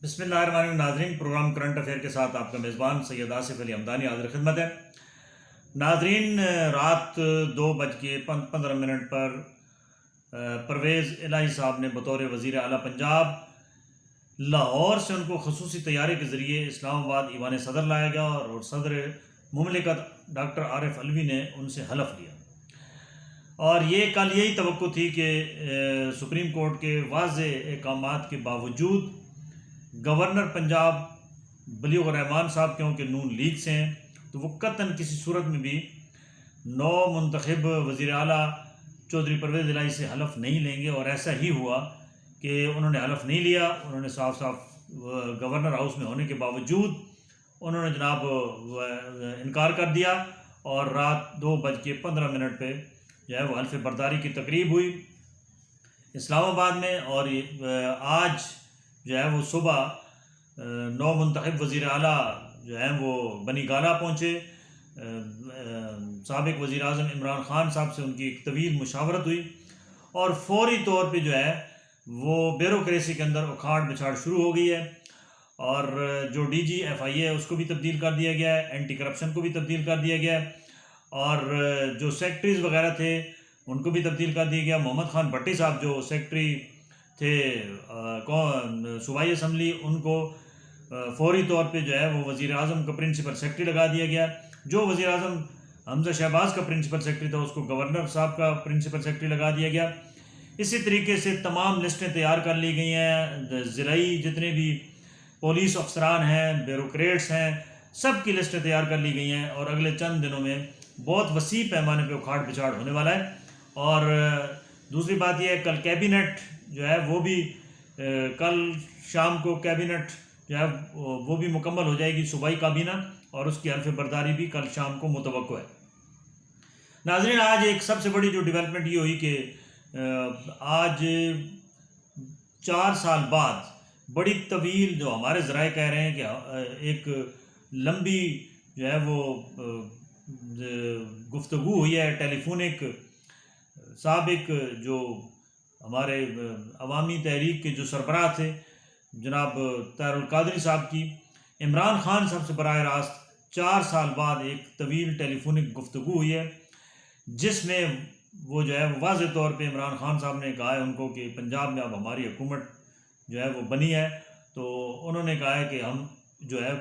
بسم اللہ الرحمن الرحیم ناظرین، پروگرام کرنٹ افیئر کے ساتھ آپ کا میزبان سید آصف علی حمدانی حاضر خدمت ہے۔ ناظرین، رات 2:15 پر پرویز الہی صاحب نے بطور وزیر اعلیٰ پنجاب لاہور سے ان کو خصوصی طیارے کے ذریعے اسلام آباد ایوان صدر لایا گیا اور صدر مملکت ڈاکٹر عارف علوی نے ان سے حلف لیا، اور یہ کل یہی توقع تھی کہ سپریم کورٹ کے واضح احکامات کے باوجود گورنر پنجاب بلیغ الرحمان صاحب کیونکہ نون لیگ سے ہیں تو وہ قطعاً کسی صورت میں بھی نو منتخب وزیر اعلیٰ چودھری پرویز الہی سے حلف نہیں لیں گے، اور ایسا ہی ہوا کہ انہوں نے حلف نہیں لیا۔ انہوں نے صاف گورنر ہاؤس میں ہونے کے باوجود انہوں نے جناب انکار کر دیا، اور رات 2:15 پہ جو ہے وہ حلف برداری کی تقریب ہوئی اسلام آباد میں، اور آج جو ہے وہ صبح نو منتخب وزیر اعلیٰ جو ہیں وہ بنی گالہ پہنچے۔ سابق وزیر اعظم عمران خان صاحب سے ان کی ایک طویل مشاورت ہوئی، اور فوری طور پہ جو ہے وہ بیوروکریسی کے اندر اکھاڑ بچھاڑ شروع ہو گئی ہے، اور جو ڈی جی ایف آئی ہے اس کو بھی تبدیل کر دیا گیا ہے، اینٹی کرپشن کو بھی تبدیل کر دیا گیا ہے، اور جو سیکٹریز وغیرہ تھے ان کو بھی تبدیل کر دیا گیا۔ محمد خان بھٹی صاحب جو سیکٹری تھے صوبائی اسمبلی، ان کو فوری طور پہ جو ہے وہ وزیر اعظم کا پرنسپل سیکرٹری لگا دیا گیا۔ جو وزیر اعظم حمزہ شہباز کا پرنسپل سیکرٹری تھا اس کو گورنر صاحب کا پرنسپل سیکرٹری لگا دیا گیا۔ اسی طریقے سے تمام لسٹیں تیار کر لی گئی ہیں، ضلعی جتنے بھی پولیس افسران ہیں، بیوروکریٹس ہیں، سب کی لسٹیں تیار کر لی گئی ہیں، اور اگلے چند دنوں میں بہت وسیع پیمانے پہ اکھاڑ پچھاڑ ہونے والا ہے۔ اور دوسری بات یہ ہے، کل کیبنٹ جو ہے وہ بھی کل شام کو کیبنٹ جو ہے وہ بھی مکمل ہو جائے گی، صوبائی کابینہ، اور اس کی حلف برداری بھی کل شام کو متوقع ہے۔ ناظرین، آج ایک سب سے بڑی جو ڈیولپمنٹ یہ ہوئی کہ آج 4 سال بعد بڑی طویل، جو ہمارے ذرائع کہہ رہے ہیں کہ ایک لمبی جو ہے وہ گفتگو ہوئی ہے ٹیلی فونک سابق جو ہمارے عوامی تحریک کے جو سربراہ تھے جناب طاہر القادری صاحب کی عمران خان صاحب سے براہ راست 4 سال بعد ایک طویل ٹیلی فونک گفتگو ہوئی ہے، جس میں وہ جو ہے واضح طور پہ عمران خان صاحب نے کہا ہے ان کو کہ پنجاب میں اب ہماری حکومت جو ہے وہ بنی ہے، تو انہوں نے کہا ہے کہ ہم جو ہے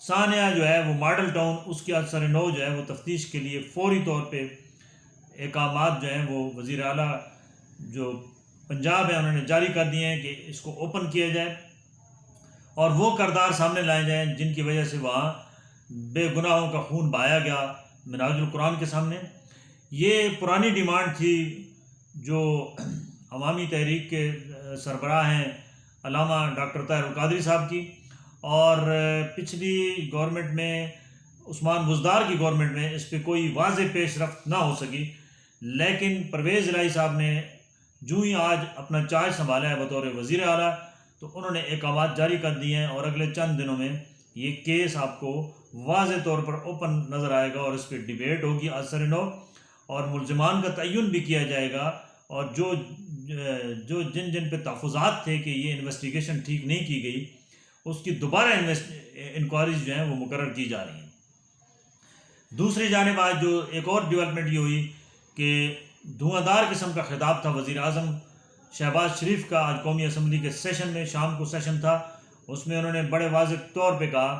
سانیہ جو ہے وہ ماڈل ٹاؤن، اس کے اثر نو جو ہے وہ تفتیش کے لیے فوری طور پہ احکامات جو ہیں وہ وزیر اعلیٰ جو پنجاب ہے انہوں نے جاری کر دیے ہیں کہ اس کو اوپن کیا جائے، اور وہ کردار سامنے لائے جائیں جن کی وجہ سے وہاں بے گناہوں کا خون بہایا گیا منہاج القرآن کے سامنے۔ یہ پرانی ڈیمانڈ تھی جو عوامی تحریک کے سربراہ ہیں علامہ ڈاکٹر طاہر القادری صاحب کی، اور پچھلی گورنمنٹ میں عثمان بزدار کی گورنمنٹ میں اس پہ کوئی واضح پیش رفت نہ ہو سکی، لیکن پرویز الہی صاحب نے جو ہی آج اپنا چارج سنبھالا ہے بطور وزیر اعلیٰ تو انہوں نے احکامات جاری کر دیے ہیں، اور اگلے چند دنوں میں یہ کیس آپ کو واضح طور پر اوپن نظر آئے گا، اور اس پہ ڈیبیٹ ہوگی اثر نو، اور ملزمان کا تعین بھی کیا جائے گا، اور جن پہ تحفظات تھے کہ یہ انویسٹیگیشن ٹھیک نہیں کی گئی اس کی دوبارہ انکوائریز جو ہیں وہ مقرر کی جا رہی ہیں۔ دوسری جانب آج جو ایک اور ڈیولپمنٹ یہ ہوئی کہ دھواں دار قسم کا خطاب تھا وزیر اعظم شہباز شریف کا آج قومی اسمبلی کے سیشن میں، شام کو سیشن تھا، اس میں انہوں نے بڑے واضح طور پہ کہا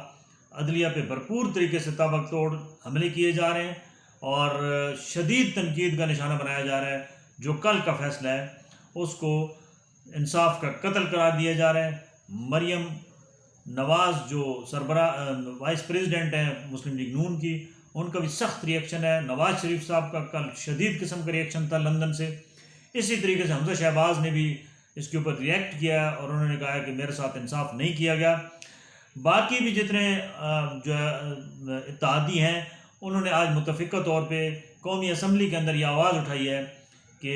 عدلیہ پہ بھرپور طریقے سے تابق توڑ حملے کیے جا رہے ہیں، اور شدید تنقید کا نشانہ بنایا جا رہا ہے۔ جو کل کا فیصلہ ہے اس کو انصاف کا قتل قرار دیا جا رہا ہے۔ مریم نواز جو سربراہ وائس پریزیڈنٹ ہیں مسلم لیگ نون کی، ان کا بھی سخت ری ایکشن ہے۔ نواز شریف صاحب کا کل شدید قسم کا ری ایکشن تھا لندن سے۔ اسی طریقے سے حمزہ شہباز نے بھی اس کے اوپر ری ایکٹ کیا ہے، اور انہوں نے کہا ہے کہ میرے ساتھ انصاف نہیں کیا گیا۔ باقی بھی جتنے جو اتحادی ہیں انہوں نے آج متفقہ طور پہ قومی اسمبلی کے اندر یہ آواز اٹھائی ہے کہ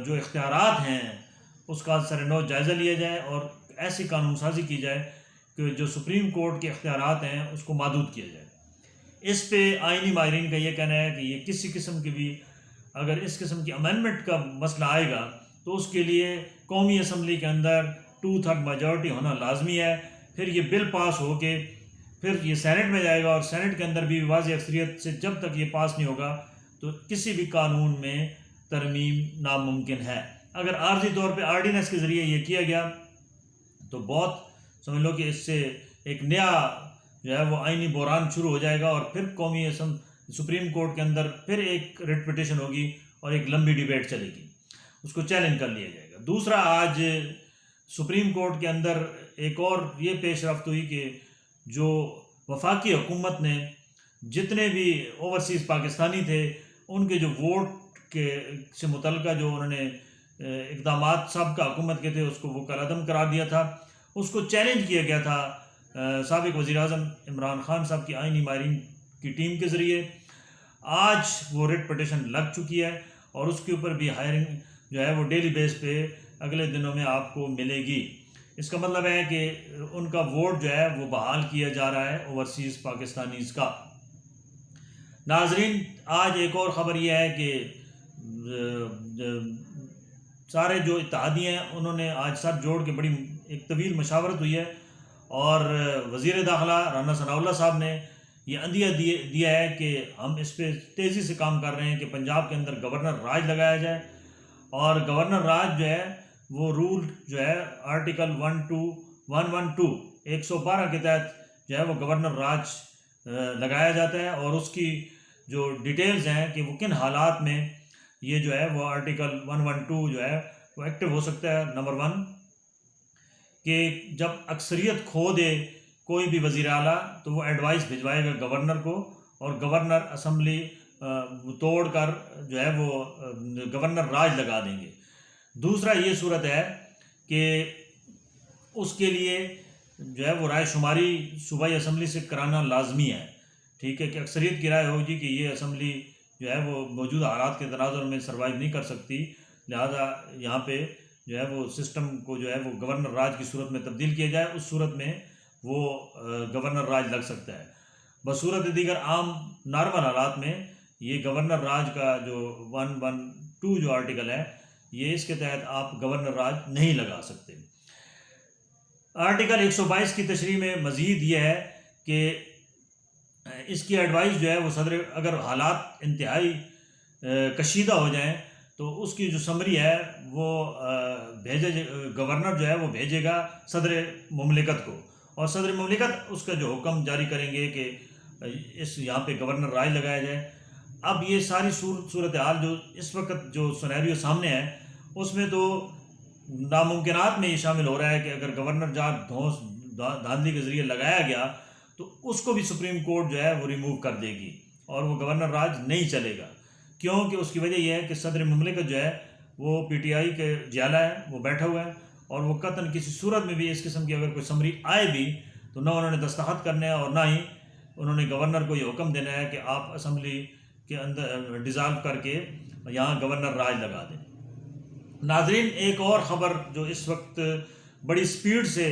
جو اختیارات ہیں اس کا سر نو جائزہ لیا جائے، اور ایسی قانون سازی کی جائے کہ جو سپریم کورٹ کے اختیارات ہیں اس کو محدود کیا جائے۔ اس پہ آئینی ماہرین کا یہ کہنا ہے کہ یہ کسی قسم کی بھی اگر اس قسم کی امینڈمنٹ کا مسئلہ آئے گا تو اس کے لیے قومی اسمبلی کے اندر 2/3 میجورٹی ہونا لازمی ہے. پھر یہ بل پاس ہو کے پھر یہ سینٹ میں جائے گا، اور سینٹ کے اندر بھی واضح اکثریت سے جب تک یہ پاس نہیں ہوگا تو کسی بھی قانون میں ترمیم ناممکن ہے. اگر عارضی طور پہ آرڈیننس کے ذریعے یہ کیا گیا تو بہت سمجھ لو کہ اس سے ایک نیا جو ہے وہ آئینی بحران شروع ہو جائے گا، اور پھر قومی سپریم کورٹ کے اندر پھر ایک ریٹ پٹیشن ہوگی اور ایک لمبی ڈیبیٹ چلے گی، اس کو چیلنج کر لیا جائے گا. دوسرا، آج سپریم کورٹ کے اندر ایک اور یہ پیش رفت ہوئی کہ جو وفاقی حکومت نے جتنے بھی اوورسیز پاکستانی تھے ان کے جو ووٹ کے سے متعلقہ جو انہوں نے اقدامات سابقہ حکومت کے تھے اس کو وہ کالعدم قرار دیا تھا، اس کو چیلنج کیا گیا تھا سابق وزیر اعظم عمران خان صاحب کی آئینی ماہرین کی ٹیم کے ذریعے. آج وہ ریٹ پٹیشن لگ چکی ہے اور اس کے اوپر بھی ہائرنگ جو ہے وہ ڈیلی بیس پہ اگلے دنوں میں آپ کو ملے گی. اس کا مطلب ہے کہ ان کا ووٹ جو ہے وہ بحال کیا جا رہا ہے اوورسیز پاکستانیز کا. ناظرین، آج ایک اور خبر یہ ہے کہ سارے جو اتحادی ہیں انہوں نے آج ساتھ جوڑ کے بڑی ایک طویل مشاورت ہوئی ہے، اور وزیر داخلہ رانا ثناء اللہ صاحب نے یہ عندیہ دیا ہے کہ ہم اس پہ تیزی سے کام کر رہے ہیں کہ پنجاب کے اندر گورنر راج لگایا جائے، اور گورنر راج جو ہے وہ رول جو ہے آرٹیکل 112 کے تحت جو ہے وہ گورنر راج لگایا جاتا ہے، اور اس کی جو ڈیٹیلز ہیں کہ وہ کن حالات میں یہ جو ہے وہ آرٹیکل 112 جو ہے وہ ایکٹیو ہو سکتا ہے. نمبر 1 کہ جب اکثریت کھو دے کوئی بھی وزیر اعلیٰ تو وہ ایڈوائس بھجوائے گا گورنر کو، اور گورنر اسمبلی توڑ کر جو ہے وہ گورنر راج لگا دیں گے. دوسرا یہ صورت ہے کہ اس کے لیے جو ہے وہ رائے شماری صوبائی اسمبلی سے کرانا لازمی ہے. ٹھیک ہے کہ اکثریت کی رائے ہوگی کہ یہ اسمبلی جو ہے وہ موجودہ حالات کے تناظر میں سروائیو نہیں کر سکتی، لہذا یہاں پہ جو ہے وہ سسٹم کو جو ہے وہ گورنر راج کی صورت میں تبدیل کیا جائے. اس صورت میں وہ گورنر راج لگ سکتا ہے. بصورت دیگر عام نارمل حالات میں یہ گورنر راج کا جو 112 جو آرٹیکل ہے یہ اس کے تحت آپ گورنر راج نہیں لگا سکتے. آرٹیکل 122 کی تشریح میں مزید یہ ہے کہ اس کی ایڈوائس جو ہے وہ صدر، اگر حالات انتہائی کشیدہ ہو جائیں تو اس کی جو سمری ہے وہ گورنر جو ہے وہ بھیجے گا صدر مملکت کو، اور صدر مملکت اس کا جو حکم جاری کریں گے کہ اس یہاں پہ گورنر راج لگایا جائے. اب یہ ساری صورتحال جو اس وقت جو سینیریو سامنے ہے اس میں تو ناممکنات میں یہ شامل ہو رہا ہے کہ اگر گورنر جار دھونس دھاندلی کے ذریعے لگایا گیا تو اس کو بھی سپریم کورٹ جو ہے وہ ریموو کر دے گی اور وہ گورنر راج نہیں چلے گا. کیونکہ اس کی وجہ یہ ہے کہ صدر مملکت جو ہے وہ پی ٹی آئی کے جیالہ ہے، وہ بیٹھا ہوا ہے، اور وہ قطعاً کسی صورت میں بھی اس قسم کی اگر کوئی سمری آئے بھی تو نہ انہوں نے دستخط کرنے ہیں اور نہ ہی انہوں نے گورنر کو یہ حکم دینا ہے کہ آپ اسمبلی کے اندر ڈیزالو کر کے یہاں گورنر راج لگا دیں. ناظرین، ایک اور خبر جو اس وقت بڑی سپیڈ سے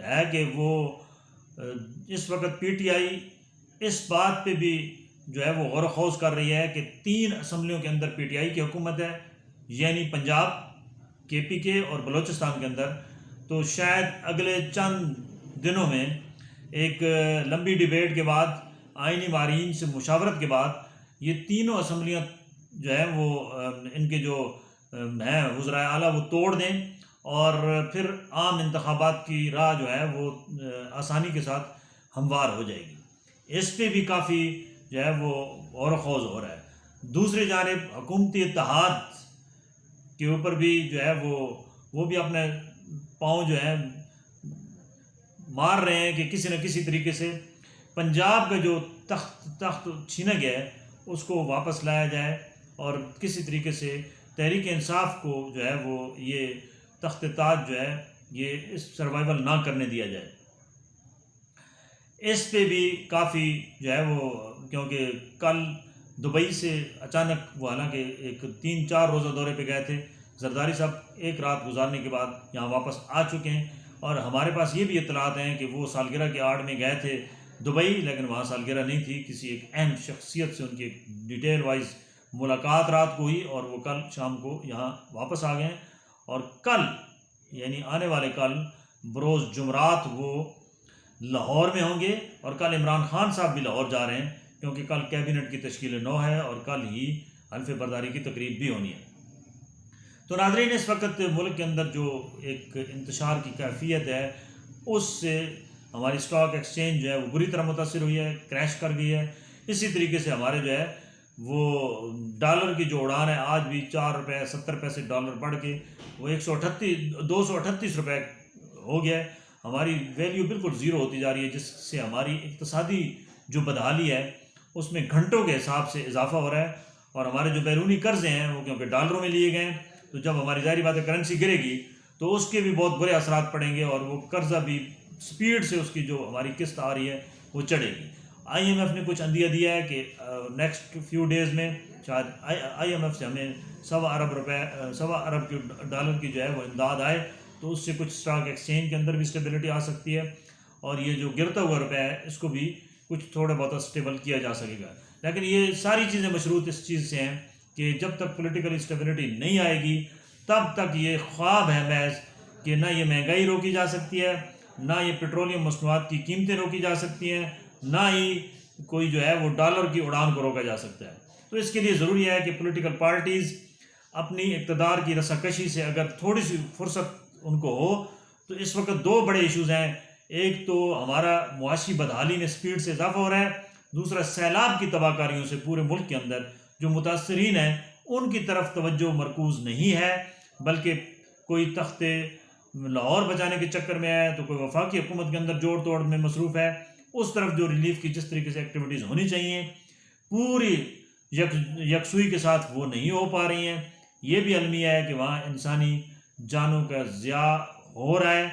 ہے کہ وہ اس وقت پی ٹی آئی اس بات پہ بھی جو ہے وہ غور و خوض کر رہی ہے کہ 3 اسمبلیوں کے اندر پی ٹی آئی کی حکومت ہے، یعنی پنجاب، کے پی کے اور بلوچستان کے اندر. تو شاید اگلے چند دنوں میں ایک لمبی ڈیبیٹ کے بعد، آئینی ماہرین سے مشاورت کے بعد، یہ تینوں اسمبلیاں جو ہے وہ ان کے جو ہیں وزرائے اعلیٰ وہ توڑ دیں اور پھر عام انتخابات کی راہ جو ہے وہ آسانی کے ساتھ ہموار ہو جائے گی. اس پہ بھی کافی جو ہے وہ غور و خوض ہو رہا ہے. دوسری جانب حکومتی اتحاد کے اوپر بھی جو ہے وہ بھی اپنے پاؤں جو ہے مار رہے ہیں کہ کسی نہ کسی طریقے سے پنجاب کا جو تخت چھینا گیا ہے اس کو واپس لایا جائے اور کسی طریقے سے تحریک انصاف کو جو ہے وہ یہ تخت تاج جو ہے یہ اس سروائیول نہ کرنے دیا جائے. اس پہ بھی کافی جو ہے وہ، کیونکہ کل دبئی سے اچانک وہ حالانکہ ایک 3-4 روزہ دورے پہ گئے تھے، زرداری صاحب ایک رات گزارنے کے بعد یہاں واپس آ چکے ہیں، اور ہمارے پاس یہ بھی اطلاعات ہیں کہ وہ سالگرہ کے آڑ میں گئے تھے دبئی، لیکن وہاں سالگرہ نہیں تھی، کسی ایک اہم شخصیت سے ان کی ایک ڈیٹیل وائز ملاقات رات کو ہوئی اور وہ کل شام کو یہاں واپس آ گئے ہیں. اور کل یعنی آنے والے کل بروز جمعرات وہ لاہور میں ہوں گے، اور کل عمران خان صاحب بھی لاہور جا رہے ہیں، کیونکہ کل کیبنٹ کی تشکیل نو ہے اور کل ہی حلف برداری کی تقریب بھی ہونی ہے۔ تو ناظرین، اس وقت ملک کے اندر جو ایک انتشار کی کیفیت ہے، اس سے ہماری اسٹاک ایکسچینج جو ہے وہ بری طرح متاثر ہوئی ہے، کریش کر گئی ہے۔ اسی طریقے سے ہمارے جو ہے وہ ڈالر کی جو اڑان ہے، آج بھی 4 روپے 70 پیسے ڈالر بڑھ کے وہ 238 روپے ہو گیا ہے۔ ہماری ویلیو بالکل زیرو ہوتی جا رہی ہے، جس سے ہماری اقتصادی جو بدحالی ہے اس میں گھنٹوں کے حساب سے اضافہ ہو رہا ہے، اور ہمارے جو بیرونی قرضے ہیں وہ کیونکہ ڈالروں میں لیے گئے ہیں، تو جب ہماری ظاہری بات ہے کرنسی گرے گی تو اس کے بھی بہت برے اثرات پڑیں گے، اور وہ قرضہ بھی سپیڈ سے اس کی جو ہماری قسط آ رہی ہے وہ چڑھے گی۔ آئی ایم ایف نے کچھ عندیہ دیا ہے کہ نیکسٹ فیو ڈیز میں شاید آئی ایم ایف سے ہمیں 1.25 ارب کے ڈالر کی جو ہے وہ امداد آئے، تو اس سے کچھ اسٹاک ایکسچینج کے اندر بھی اسٹیبلٹی آ سکتی ہے، اور یہ جو گرتا ہوا روپے ہے اس کو بھی کچھ تھوڑا بہت اسٹیبل کیا جا سکے گا۔ لیکن یہ ساری چیزیں مشروط اس چیز سے ہیں کہ جب تک پولیٹیکل اسٹیبلٹی نہیں آئے گی تب تک یہ خواب ہے محض کہ نہ یہ مہنگائی روکی جا سکتی ہے، نہ یہ پیٹرولیم مصنوعات کی قیمتیں روکی جا سکتی ہیں، نہ ہی کوئی جو ہے وہ ڈالر کی اڑان کو روکا جا سکتا ہے۔ تو اس کے لیے ضروری ہے کہ پولیٹیکل پارٹیز اپنی اقتدار کی رساکشی سے اگر تھوڑی سی فرصت ان کو ہو، تو اس وقت 2 بڑے ایشوز ہیں۔ ایک تو ہمارا معاشی بدحالی میں سپیڈ سے اضافہ ہو رہا ہے، دوسرا سیلاب کی تباہ کاریوں سے پورے ملک کے اندر جو متاثرین ہیں ان کی طرف توجہ مرکوز نہیں ہے، بلکہ کوئی تخت لاہور بچانے کے چکر میں ہے، تو کوئی وفاقی حکومت کے اندر جوڑ توڑ میں مصروف ہے۔ اس طرف جو ریلیف کی جس طریقے سے ایکٹیویٹیز ہونی چاہیے پوری یکسوئی کے ساتھ وہ نہیں ہو پا رہی ہیں۔ یہ بھی المیہ ہے کہ وہاں انسانی جانوں کا ضیاع ہو رہا ہے،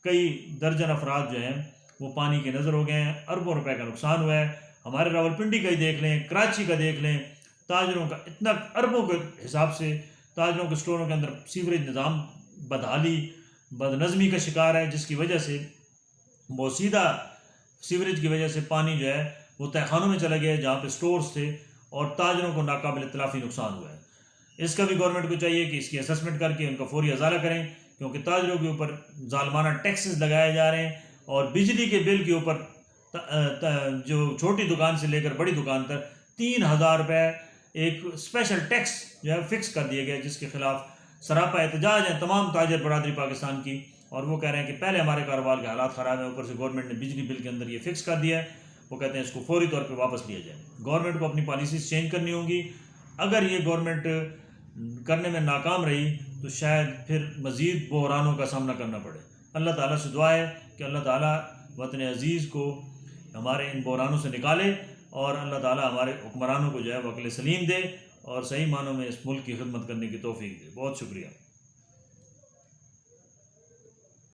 کئی درجن افراد جو ہیں وہ پانی کے نظر ہو گئے ہیں، اربوں روپے کا نقصان ہوا ہے۔ ہمارے راولپنڈی کا ہی دیکھ لیں، کراچی کا دیکھ لیں، تاجروں کا اتنا اربوں کے حساب سے تاجروں کے سٹوروں کے اندر سیوریج نظام بدحالی بد نظمی کا شکار ہے، جس کی وجہ سے وہ سیدھا سیوریج کی وجہ سے پانی جو ہے وہ تہہ خانوں میں چلا گیا ہے جہاں پہ سٹورز تھے، اور تاجروں کو ناقابل تلافی نقصان ہوا ہے۔ اس کا بھی گورنمنٹ کو چاہیے کہ اس کی اسسمنٹ کر کے ان کا فوری ازالہ کریں، کیونکہ تاجروں کے اوپر ظالمانہ ٹیکسز لگائے جا رہے ہیں، اور بجلی کے بل کے اوپر جو چھوٹی دکان سے لے کر بڑی دکان تک 3000 روپے ایک اسپیشل ٹیکس جو ہے فکس کر دیا گیا، جس کے خلاف سراپا احتجاج ہیں تمام تاجر برادری پاکستان کی، اور وہ کہہ رہے ہیں کہ پہلے ہمارے کاروبار کے حالات خراب ہیں، اوپر سے گورنمنٹ نے بجلی بل کے اندر یہ فکس کر دیا ہے، وہ کہتے ہیں اس کو فوری طور پہ واپس لیا جائے۔ گورنمنٹ کو اپنی پالیسیز چینج کرنی ہوں گی۔ اگر یہ گورنمنٹ کرنے میں ناکام رہی تو شاید پھر مزید بحرانوں کا سامنا کرنا پڑے۔ اللہ تعالیٰ سے دعا ہے کہ اللہ تعالیٰ وطن عزیز کو ہمارے ان بحرانوں سے نکالے، اور اللہ تعالیٰ ہمارے حکمرانوں کو جو ہے وہ عقل سلیم دے اور صحیح معنوں میں اس ملک کی خدمت کرنے کی توفیق دے۔ بہت شکریہ۔